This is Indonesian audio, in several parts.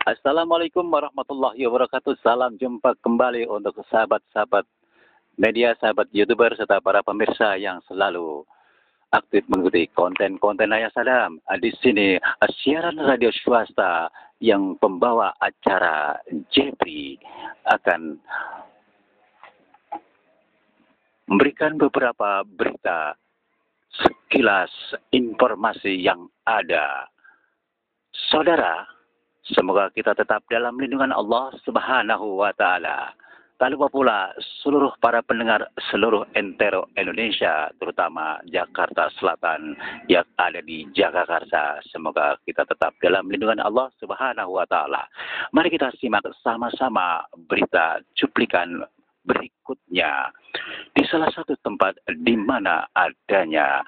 Assalamualaikum warahmatullahi wabarakatuh. Salam jumpa kembali untuk sahabat-sahabat media, sahabat YouTuber, serta para pemirsa yang selalu aktif mengikuti konten-konten Ayah Sadam. Di sini siaran radio swasta yang pembawa acara Jepri akan memberikan beberapa berita sekilas informasi yang ada. Saudara, semoga kita tetap dalam lindungan Allah Subhanahu wa Ta'ala. Tak lupa pula seluruh para pendengar seluruh entero Indonesia, terutama Jakarta Selatan yang ada di Jagakarsa. Semoga kita tetap dalam lindungan Allah Subhanahu wa Ta'ala. Mari kita simak sama-sama berita cuplikan berikutnya. Di salah satu tempat di mana adanya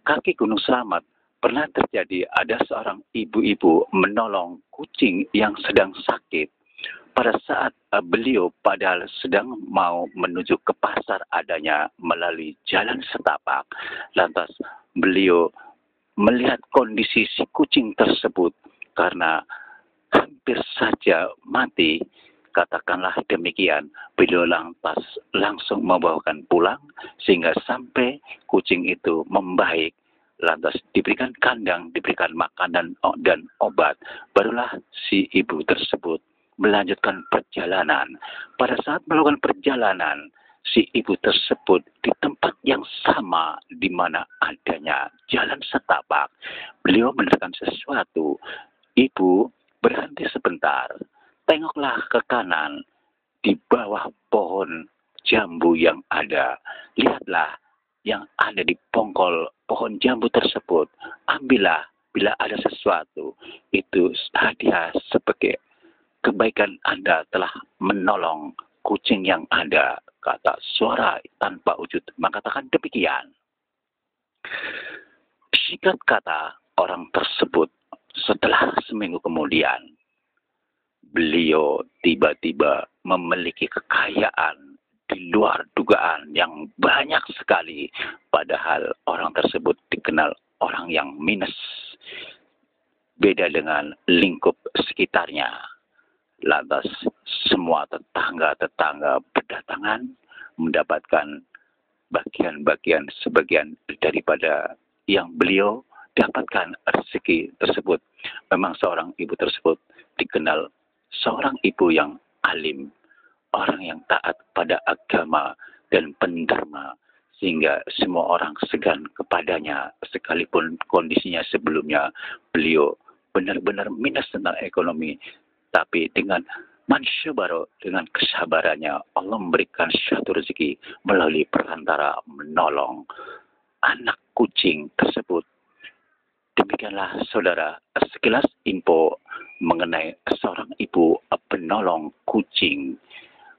kaki Gunung Selamat, pernah terjadi ada seorang ibu-ibu menolong kucing yang sedang sakit. Pada saat beliau padahal sedang mau menuju ke pasar adanya melalui jalan setapak. Lantas beliau melihat kondisi si kucing tersebut karena hampir saja mati. Katakanlah demikian, beliau lantas langsung membawakan pulang sehingga sampai kucing itu membaik. Lantas diberikan kandang, diberikan makanan dan obat. Barulah si ibu tersebut melanjutkan perjalanan. Pada saat melakukan perjalanan, si ibu tersebut di tempat yang sama di mana adanya jalan setapak. Beliau mendengarkan sesuatu. Ibu berhenti sebentar. Tengoklah ke kanan. Di bawah pohon jambu yang ada. Lihatlah yang ada di pongkol pohon jambu tersebut. Ambillah bila ada sesuatu. Itu hadiah sebagai kebaikan Anda telah menolong kucing yang ada. Kata suara tanpa wujud mengatakan demikian. Singkat kata, orang tersebut setelah seminggu kemudian, beliau tiba-tiba memiliki kekayaan di luar dugaan yang banyak sekali. Padahal orang tersebut dikenal orang yang minus. Beda dengan lingkup sekitarnya. Lantas semua tetangga-tetangga berdatangan mendapatkan bagian-bagian sebagian daripada yang beliau dapatkan rezeki tersebut. Memang seorang ibu tersebut dikenal seorang ibu yang alim, orang yang taat pada agama dan penderma, sehingga semua orang segan kepadanya sekalipun kondisinya sebelumnya beliau benar-benar minus tentang ekonomi. Tapi dengan mansyabaro, dengan kesabarannya Allah memberikan suatu rezeki melalui perantara menolong anak kucing tersebut. Demikianlah saudara sekilas info mengenai seorang ibu penolong kucing.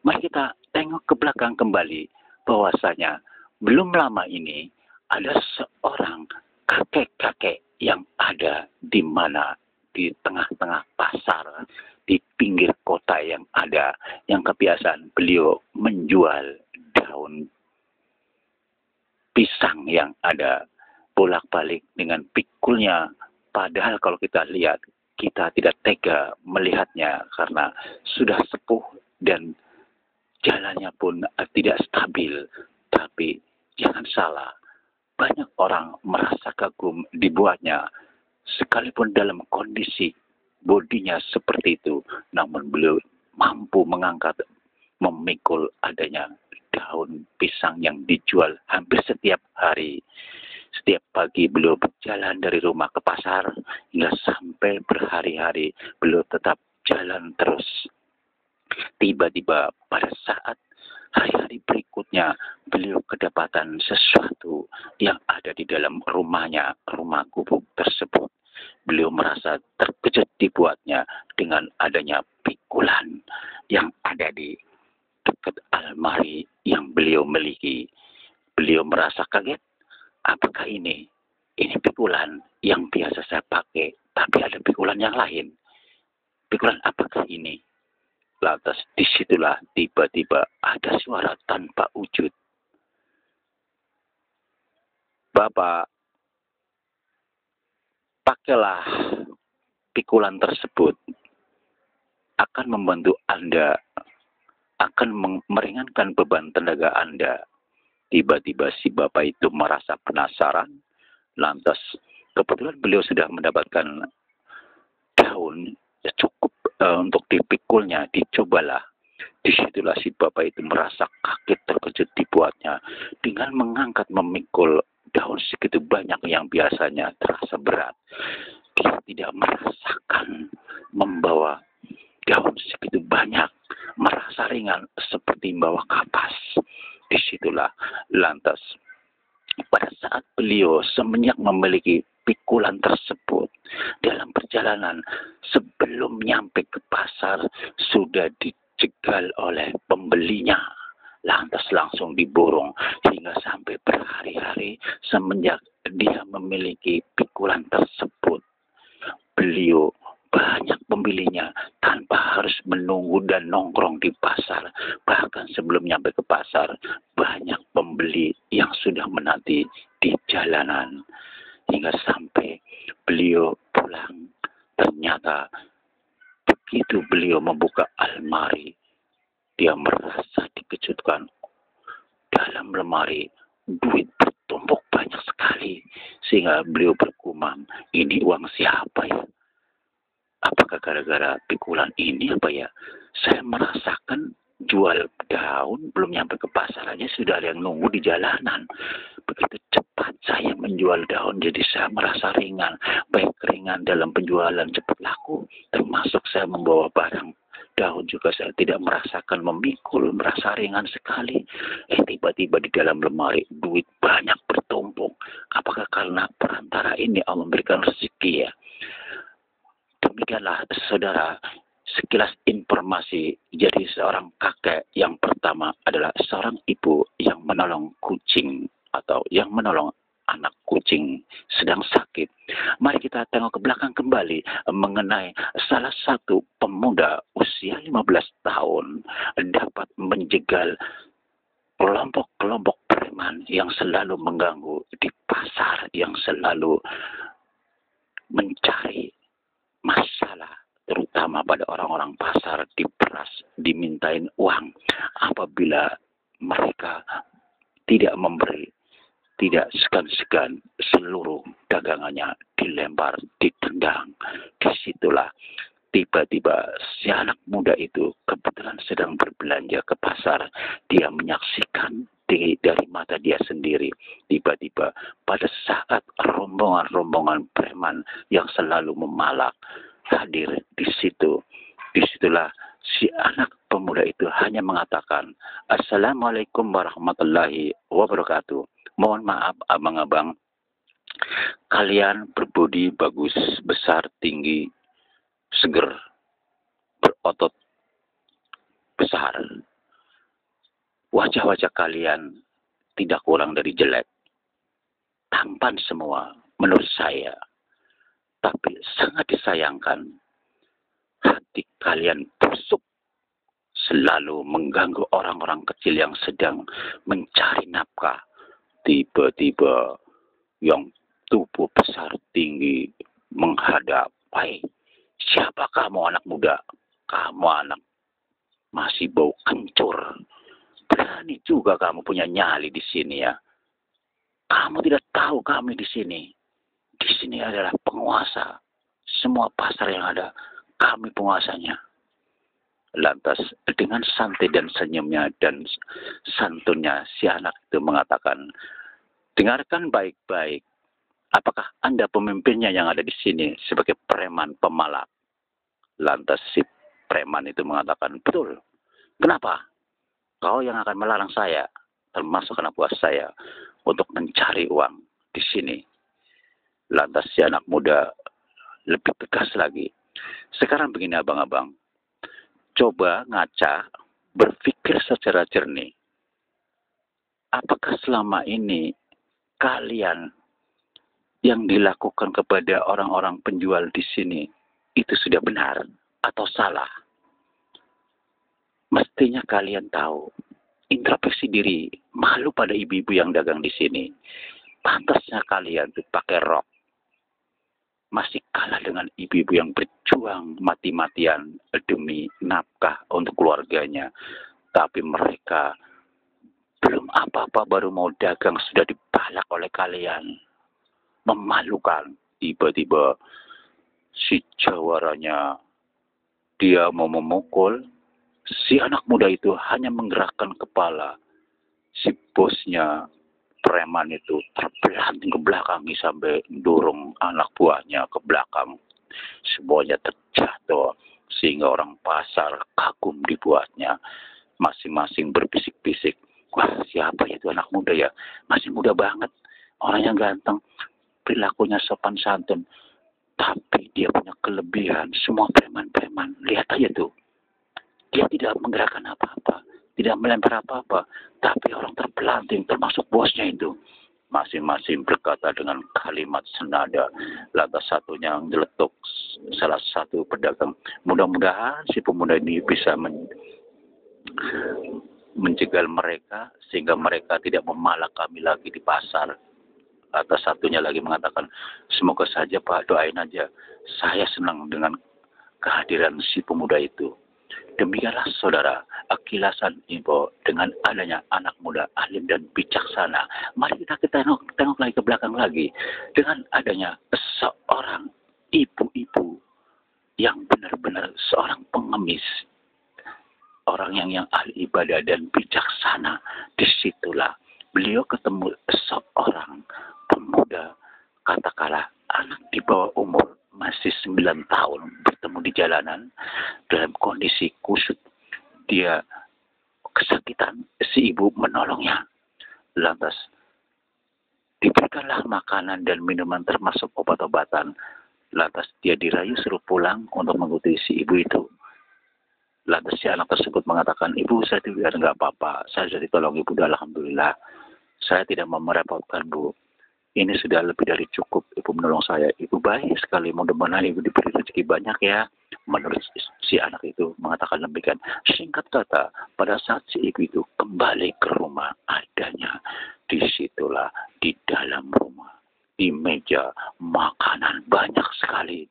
Mari kita tengok ke belakang kembali bahwasanya belum lama ini ada seorang kakek-kakek yang ada di mana di tengah-tengah pasar, di pinggir kota yang ada, yang kebiasaan beliau menjual daun pisang yang ada bolak-balik dengan pikulnya. Padahal kalau kita lihat, kita tidak tega melihatnya karena sudah sepuh dan jalannya pun tidak stabil. Tapi jangan salah, banyak orang merasa kagum dibuatnya. Sekalipun dalam kondisi bodinya seperti itu, namun beliau mampu mengangkat, memikul adanya daun pisang yang dijual hampir setiap hari. Setiap pagi beliau berjalan dari rumah ke pasar hingga sampai berhari-hari beliau tetap jalan terus. Tiba-tiba pada saat hari-hari berikutnya beliau kedapatan sesuatu yang ada di dalam rumahnya, rumah gubuk tersebut. Beliau merasa terkejut dibuatnya dengan adanya pikulan yang ada di dekat almari yang beliau miliki. Beliau merasa kaget. Apakah ini? Ini pikulan yang biasa saya pakai, tapi ada pikulan yang lain. Pikulan apakah ini? Lantas disitulah tiba-tiba ada suara tanpa wujud. Bapak, pakailah pikulan tersebut. akan membantu Anda, akan meringankan beban tenaga Anda. Tiba-tiba si bapak itu merasa penasaran, lantas kebetulan beliau sudah mendapatkan daun, ya cukup untuk dipikulnya, dicobalah. Disitulah si bapak itu merasa kaget terkejut dibuatnya dengan mengangkat memikul daun segitu banyak yang biasanya terasa berat. Dia tidak merasakan membawa daun segitu banyak, merasa ringan seperti membawa kapas. Disitulah lantas pada saat beliau semenjak memiliki pikulan tersebut dalam perjalanan sebelum nyampe ke pasar sudah dicegal oleh pembelinya, lantas langsung diborong hingga sampai berhari-hari semenjak dia memiliki pikulan tersebut. Beliau banyak pembelinya tanpa harus menunggu dan nongkrong di pasar. Bahkan sebelum nyampe ke pasar, banyak pembeli yang sudah menanti di jalanan. Hingga sampai beliau pulang, ternyata begitu beliau membuka almari, dia merasa dikejutkan. Dalam lemari, duit bertumpuk banyak sekali. Sehingga beliau bergumam, ini uang siapa ya? Apakah gara-gara pikulan ini apa ya? Saya merasakan jual daun belum nyampe ke pasar aja sudah ada yang nunggu di jalanan. Begitu cepat saya menjual daun jadi saya merasa ringan. Baik ringan dalam penjualan cepat laku, termasuk saya membawa barang daun juga saya tidak merasakan memikul, merasa ringan sekali. Tiba-tiba di dalam lemari duit banyak bertumpuk. Apakah karena perantara ini Allah memberikan rezeki ya? Demikianlah saudara, sekilas informasi. Jadi seorang kakek yang pertama adalah seorang ibu yang menolong kucing atau yang menolong anak kucing sedang sakit. Mari kita tengok ke belakang kembali mengenai salah satu pemuda usia 15 tahun dapat menjegal kelompok-kelompok preman yang selalu mengganggu di pasar, yang selalu mencari masalah, terutama pada orang-orang pasar, diperas, dimintain uang. Apabila mereka tidak memberi, tidak segan-segan, seluruh dagangannya dilempar, ditendang. Disitulah tiba-tiba si anak muda itu kebetulan sedang berbelanja ke pasar. Dia menyaksikan dari mata dia sendiri. Tiba-tiba pada saat rombongan-rombongan preman yang selalu memalak hadir di situ. Disitulah si anak pemuda itu hanya mengatakan, Assalamualaikum warahmatullahi wabarakatuh. Mohon maaf abang-abang, kalian berbodi bagus, besar, tinggi, seger, berotot besar. Wajah-wajah kalian tidak kurang dari jelek. Tampan semua menurut saya. Tapi sangat disayangkan, hati kalian busuk, selalu mengganggu orang-orang kecil yang sedang mencari nafkah. Tiba-tiba yang tubuh besar tinggi menghadap, "Hai, siapa kamu anak muda? Kamu anak masih bau kencur. Berani juga kamu punya nyali di sini ya. Kamu tidak tahu kami di sini. Di sini adalah penguasa. Semua pasar yang ada, kami penguasanya." Lantas dengan santai dan senyumnya dan santunnya si anak itu mengatakan, "Dengarkan baik-baik. Apakah Anda pemimpinnya yang ada di sini sebagai preman pemalak?" Lantas si preman itu mengatakan, "Betul. Kenapa? Kau yang akan melarang saya, termasuk anak buah saya, untuk mencari uang di sini." Lantas si anak muda lebih tegas lagi. "Sekarang begini abang-abang. Coba ngaca, berpikir secara jernih. Apakah selama ini kalian yang dilakukan kepada orang-orang penjual di sini itu sudah benar atau salah? Mestinya kalian tahu, introspeksi diri, malu pada ibu-ibu yang dagang di sini. Pantasnya kalian tuh pakai rok. Masih kalah dengan ibu-ibu yang berjuang mati-matian demi nafkah untuk keluarganya. Tapi mereka belum apa-apa baru mau dagang sudah dipalak oleh kalian. Memalukan. Tiba-tiba si jawaranya dia mau memukul, si anak muda itu hanya menggerakkan kepala. Si bosnya preman itu terpelanting ke belakang sampai dorong anak buahnya ke belakang. Semuanya terjatuh sehingga orang pasar kagum dibuatnya. Masing-masing berbisik-bisik. Wah, siapa ya itu anak muda ya? Masih muda banget. Orangnya ganteng. Perilakunya sopan santun. Tapi dia punya kelebihan. Semua preman-preman. Lihat aja tuh. Dia tidak menggerakkan apa-apa. Tidak melempar apa-apa. Tapi orang terpelanting termasuk bosnya itu. Masing-masing berkata dengan kalimat senada. Lantas satunya nyeletuk salah satu pedagang. Mudah-mudahan si pemuda ini bisa menjegal mereka sehingga mereka tidak memalak kami lagi di pasar. Atas satunya lagi mengatakan, semoga saja Pak doain aja. Saya senang dengan kehadiran si pemuda itu. Demikianlah saudara, kilasan info dengan adanya anak muda alim dan bijaksana. Mari kita tengok lagi ke belakang lagi. Dengan adanya seorang ibu-ibu yang benar-benar seorang pengemis. Orang yang ahli ibadah dan bijaksana. Disitulah beliau ketemu seorang pemuda, katakanlah anak di bawah umur masih 9 tahun, bertemu di jalanan dalam kondisi kusut. Dia kesakitan, si ibu menolongnya. Lantas diberikanlah makanan dan minuman termasuk obat-obatan. Lantas dia dirayu suruh pulang untuk mengikuti si ibu itu. Lantas si anak tersebut mengatakan, ibu saya tidak enggak apa-apa, saya sudah ditolong ibu, alhamdulillah. Saya tidak mau merepotkan bu. Ini sudah lebih dari cukup ibu menolong saya. Ibu baik sekali, mudah-mudahan ibu diberi rezeki banyak ya. Menurut si anak itu mengatakan demikian. Singkat kata, pada saat si ibu itu kembali ke rumah adanya, disitulah di dalam rumah, di meja makanan banyak sekali.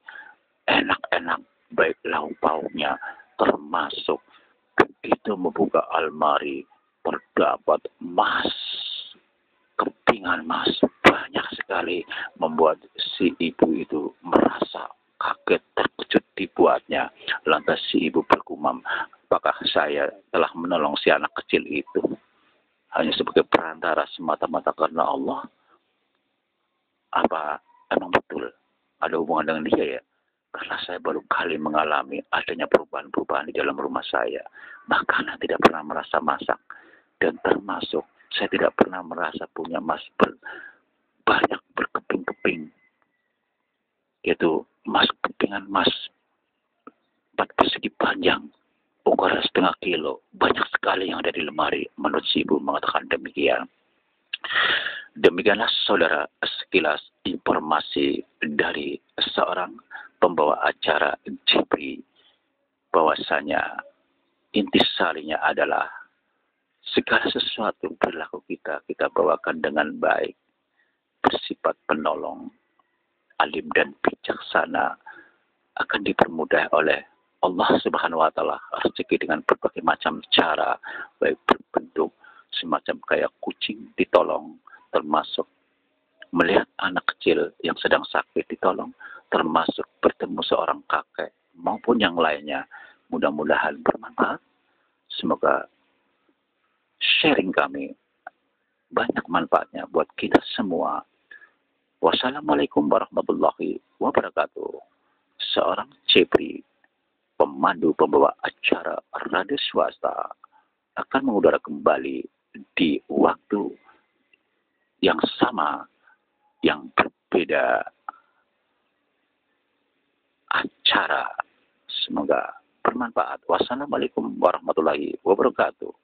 Enak-enak, baik lauk pauknya, termasuk begitu membuka almari, terdapat emas, kepingan emas banyak sekali, membuat si ibu itu merasa kaget, terkejut dibuatnya. Lantas si ibu bergumam, apakah saya telah menolong si anak kecil itu hanya sebagai perantara semata-mata karena Allah? Apa emang betul ada hubungan dengan dia ya? Karena saya baru kali mengalami adanya perubahan-perubahan di dalam rumah saya. Makanan tidak pernah merasa masak. Dan termasuk saya tidak pernah merasa punya emas banyak berkeping-keping. Yaitu emas kepingan emas 4 persegi panjang. Ukuran setengah kilo. Banyak sekali yang ada di lemari. Menurut si ibu mengatakan demikian. Demikianlah saudara sekilas informasi dari seorang pembawa acara Jibri, bahwasanya intisarinya adalah segala sesuatu perilaku kita bawakan dengan baik, bersifat penolong, alim dan bijaksana, akan dipermudah oleh Allah Subhanahu wa taala rezeki dengan berbagai macam cara, baik berbentuk semacam kayak kucing ditolong, termasuk melihat anak kecil yang sedang sakit ditolong, termasuk bertemu seorang kakek maupun yang lainnya. Mudah-mudahan bermanfaat. Semoga sharing kami banyak manfaatnya buat kita semua. Wassalamualaikum warahmatullahi wabarakatuh. Seorang Jepri, pemandu pembawa acara radio swasta, akan mengudara kembali di waktu yang sama, yang berbeda acara. Semoga bermanfaat. Wassalamualaikum warahmatullahi wabarakatuh.